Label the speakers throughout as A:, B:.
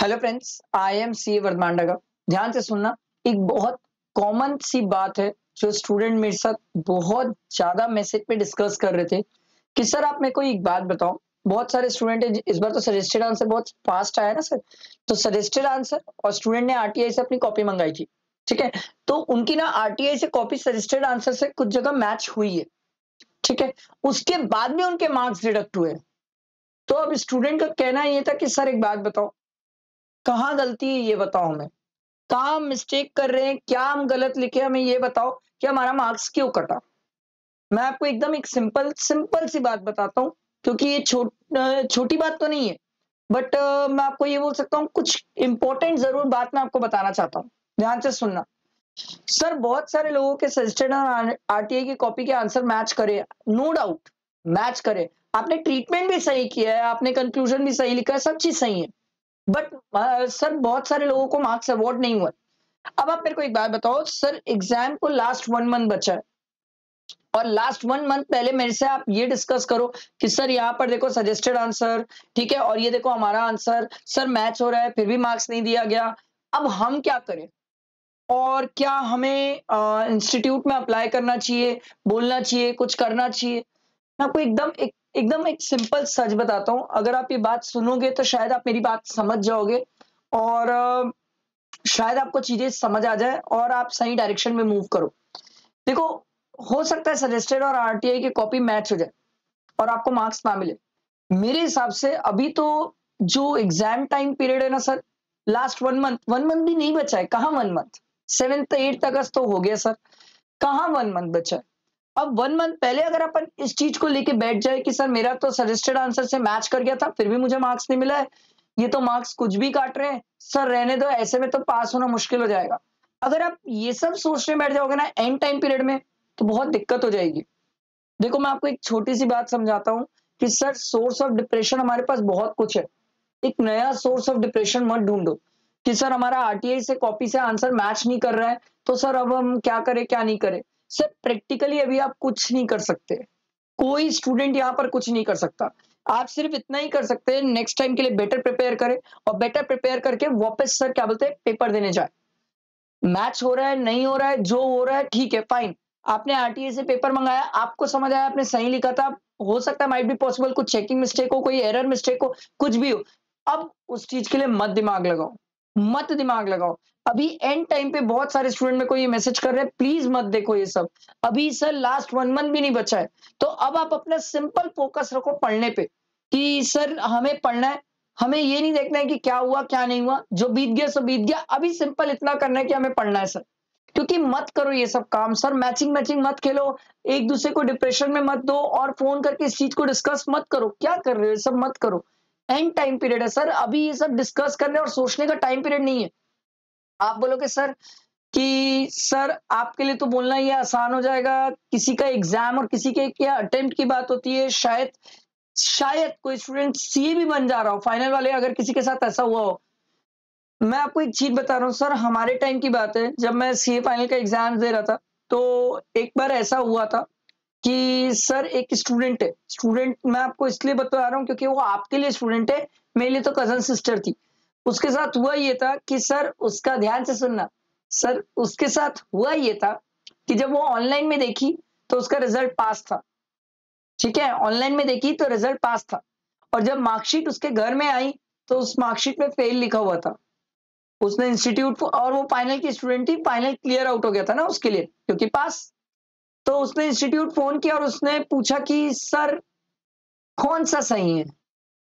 A: Hello friends, I am C Vardhaman. ध्यान से सुनना। एक बहुत कॉमन सी बात है जो स्टूडेंट मेरे साथ बहुत ज्यादा मैसेज पे डिस्कस कर रहे थे कि सर आप मेरे को एक बात बताओ। बहुत सारे स्टूडेंट है, इस बार तो सजेस्टेड आंसर बहुत फास्ट आया ना सर। तो सजेस्टेड आंसर और स्टूडेंट ने आरटीआई से अपनी कॉपी मंगाई थी। ठीक है। तो उनकी ना आरटीआई से कॉपी सजेस्टेड आंसर से कुछ जगह मैच हुई है। ठीक है। उसके बाद में उनके मार्क्स डिडक्ट हुए। तो अब स्टूडेंट का कहना ये था कि सर एक बात बताओ, कहाँ गलती है ये बताओ हमें। कहाँ हम मिस्टेक कर रहे हैं, क्या हम गलत लिखे, हमें ये बताओ कि हमारा मार्क्स क्यों कटा। मैं आपको एकदम एक सिंपल सिंपल सी बात बताता हूँ, क्योंकि ये छोटी बात तो नहीं है। बट मैं आपको ये बोल सकता हूँ, कुछ इंपॉर्टेंट जरूर बात मैं आपको बताना चाहता हूँ। ध्यान से सुनना। सर बहुत सारे लोगों के सजेस्टेड और आरटीआई की कॉपी के आंसर मैच करे, नो डाउट मैच करे। आपने ट्रीटमेंट भी सही किया है, आपने कंक्लूजन भी सही लिखा है, सब चीज सही है। बट सर बहुत सारे लोगों को मार्क्स अवार्ड नहीं हुआ। अब आप मेरे को एक बात बताओ सर, एग्जाम को लास्ट 1 मंथ बचा है और लास्ट 1 मंथ पहले मेरे से आप ये डिस्कस करो कि सर यहाँ पर देखो सजेस्टेड आंसर, ठीक है, और ये देखो हमारा आंसर सर मैच हो रहा है, फिर भी मार्क्स नहीं दिया गया। अब हम क्या करें? और क्या हमें इंस्टीट्यूट में अप्लाई करना चाहिए, बोलना चाहिए, कुछ करना चाहिए? मैं आपको एकदम एक सिंपल सच बताता हूँ। अगर आप ये बात सुनोगे तो शायद आप मेरी बात समझ जाओगे और शायद आपको चीजें समझ आ जाए और आप सही डायरेक्शन में मूव करो। देखो, हो सकता है सजेस्टेड और आरटीआई की कॉपी मैच हो जाए और आपको मार्क्स ना मिले। मेरे हिसाब से अभी तो जो एग्जाम टाइम पीरियड है ना सर, लास्ट 1 मंथ भी नहीं बचा है। कहाँ 1 मंथ? 7th 8th अगस्त तो हो गया सर। कहाँ 1 मंथ बचा है? अब 1 मंथ पहले अगर अपन इस चीज को लेके बैठ जाए कि सर मेरा तो सजेस्टेड आंसर से मैच कर गया था, फिर भी मुझे मार्क्स नहीं मिला है, ये तो मार्क्स कुछ भी काट रहे हैं, सर रहने दो, ऐसे में तो पास होना मुश्किल हो जाएगा। अगर आप ये सब सोचने बैठ जाओगे ना एंड टाइम पीरियड में, तो बहुत दिक्कत हो जाएगी। देखो मैं आपको एक छोटी सी बात समझाता हूँ कि सर सोर्स ऑफ डिप्रेशन हमारे पास बहुत कुछ है। एक नया सोर्स ऑफ डिप्रेशन मत ढूंढो कि सर हमारा आरटीआई से कॉपी से आंसर मैच नहीं कर रहा है, तो सर अब हम क्या करें क्या नहीं करें। सर प्रैक्टिकली अभी आप कुछ नहीं कर सकते। कोई स्टूडेंट यहाँ पर कुछ नहीं कर सकता। आप सिर्फ इतना ही कर सकते हैं, नेक्स्ट टाइम के लिए बेटर प्रिपेयर करें और बेटर प्रिपेयर करके वापस सर क्या बोलते हैं पेपर देने जाए। मैच हो रहा है नहीं हो रहा है, जो हो रहा है ठीक है, फाइन। आपने आरटीए से पेपर मंगाया, आपको समझ आया, आपने सही लिखा था। हो सकता है माइट बी पॉसिबल कुछ चेकिंग मिस्टेक हो, कोई एरर मिस्टेक हो, कुछ भी हो। अब उस चीज के लिए मत दिमाग लगाओ, मत दिमाग लगाओ। अभी एंड टाइम पे बहुत सारे स्टूडेंट मेरे को ये मैसेज कर रहे हैं, प्लीज मत देखो ये सब। अभी सर लास्ट 1 मंथ भी नहीं बचा है। तो अब आप अपना सिंपल फोकस रखो पढ़ने पे कि सर हमें पढ़ना है। हमें ये नहीं देखना है कि क्या हुआ क्या नहीं हुआ, जो बीत गया सो बीत गया। अभी सिंपल इतना करना है कि हमें पढ़ना है सर। क्योंकि मत करो ये सब काम सर, मैचिंग मैचिंग मत खेलो, एक दूसरे को डिप्रेशन में मत दो और फोन करके इस चीज को डिस्कस मत करो। क्या कर रहे हो, ये सब मत करो। एंड टाइम पीरियड है सर, अभी ये सब डिस्कस करने और सोचने का टाइम पीरियड नहीं है। आप बोलोगे सर कि सर आपके लिए तो बोलना ये आसान हो जाएगा, किसी का एग्जाम और किसी के क्या अटेम्प्ट की बात होती है। शायद शायद कोई स्टूडेंट सीए भी बन जा रहा हो फाइनल वाले, अगर किसी के साथ ऐसा हुआ हो। मैं आपको एक चीज बता रहा हूँ सर, हमारे टाइम की बात है जब मैं सीए फाइनल का एग्जाम दे रहा था। तो एक बार ऐसा हुआ था कि सर एक स्टूडेंट है, स्टूडेंट मैं आपको इसलिए बता रहा हूँ क्योंकि वो आपके लिए स्टूडेंट है, मेरे लिए तो कजन सिस्टर थी। उसके साथ हुआ ये था कि सर उसका ध्यान से सुनना। सर उसके साथ हुआ ये था कि जब वो ऑनलाइन में देखी तो उसका रिजल्ट पास था। ठीक है, ऑनलाइन में देखी तो रिजल्ट पास था। और जब मार्कशीट उसके घर में आई तो उस मार्कशीट में फेल लिखा हुआ था। उसने इंस्टीट्यूट और वो फाइनल की स्टूडेंट थी, फाइनल क्लियर आउट हो गया था ना उसके लिए क्योंकि पास। तो उसने इंस्टीट्यूट फोन किया और उसने पूछा कि सर कौन सा सही है,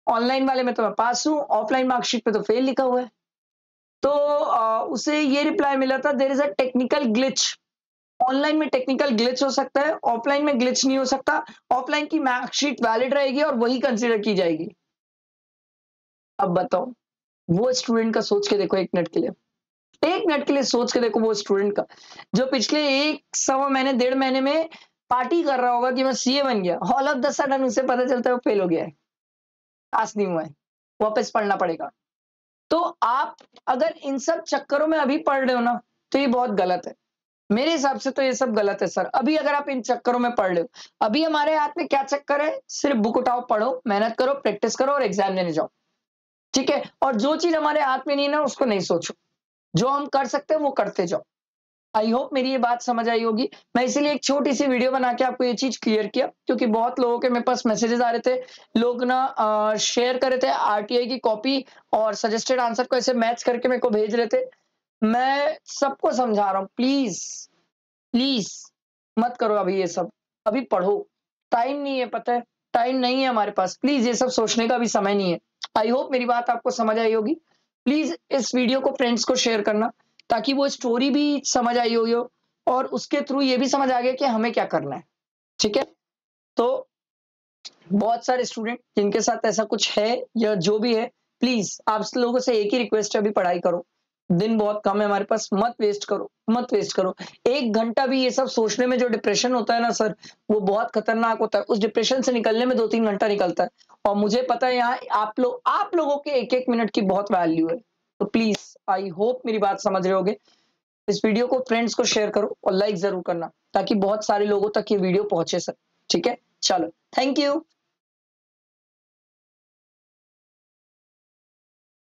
A: ऑनलाइन वाले में तो मैं पास हूँ, ऑफलाइन मार्कशीट पे तो फेल लिखा हुआ है। तो उसे ये रिप्लाई मिला था, there is a technical glitch. Online में टेक्निकल ग्लिच हो सकता है, ऑफलाइन में ग्लिच नहीं हो सकता। ऑफलाइन की मार्कशीट वैलिड रहेगी और वही कंसीडर की जाएगी। अब बताओ, वो स्टूडेंट का सोच के देखो 1 मिनट के लिए। 1 मिनट के लिए सोच के देखो वो स्टूडेंट का, जो पिछले 1 सवा महीने 1.5 महीने में पार्टी कर रहा होगा कि मैं सीए बन गया, ऑल ऑफ द सडन उसे पता चलता है वो फेल हो गया है, पास नहीं हुआ है, वापस पढ़ना पड़ेगा। तो आप अगर इन सब चक्करों में अभी पढ़ रहे हो ना, तो ये बहुत गलत है। मेरे हिसाब से तो ये सब गलत है सर। अभी अगर आप इन चक्करों में पढ़ रहे हो, अभी हमारे हाथ में क्या चक्कर है? सिर्फ बुक उठाओ, पढ़ो, मेहनत करो, प्रैक्टिस करो और एग्जाम देने जाओ। ठीक है? और जो चीज़ हमारे हाथ में नहीं है ना, उसको नहीं सोचो। जो हम कर सकते हैं, वो करते जाओ। आई होप मेरी ये बात समझ आई होगी। मैं इसीलिए एक छोटी-सी वीडियो बना के आपको ये चीज़ क्लियर किया, क्योंकि बहुत लोगों के मेरे पास मैसेजेस आ रहे थे। लोग ना शेयर कर रहे थे आरटीआई की कॉपी और सजेस्टेड आंसर को ऐसे मैच करके मेरे को भेज रहे थे। मैं सबको समझा रहा हूँ, प्लीज़, प्लीज़ मत करो अभी ये सब। अभी पढ़ो। टाइम नहीं है, पता है? टाइम नहीं है हमारे पास। प्लीज़ ये सब सोचने का भी समय नहीं है। आई होप मेरी बात आपको समझ आई होगी। प्लीज़ इस वीडियो को फ्रेंड्स को शेयर करना, ताकि वो स्टोरी भी समझ आई होगी हो और उसके थ्रू ये भी समझ आ गया कि हमें क्या करना है। ठीक है? तो बहुत सारे स्टूडेंट जिनके साथ ऐसा कुछ है या जो भी है, प्लीज़ आप लोगों से एक ही रिक्वेस्ट है, अभी पढ़ाई करो। दिन बहुत कम है हमारे पास, मत वेस्ट करो, मत वेस्ट करो। 1 घंटा भी ये सब सोचने में जो डिप्रेशन होता है ना सर, वो बहुत खतरनाक होता है। उस डिप्रेशन से निकलने में 2-3 घंटा निकलता है और मुझे पता है यहाँ आप लोगों के 1-1 मिनट की बहुत वैल्यू है। तो प्लीज़ आई होप मेरी बात समझ रहे होगे। इस वीडियो को फ्रेंड्स को शेयर करो और लाइक ज़रूर करना, ताकि बहुत सारे लोगों तक ये वीडियो पहुँचे सर। ठीक है? चलो, थैंक यू।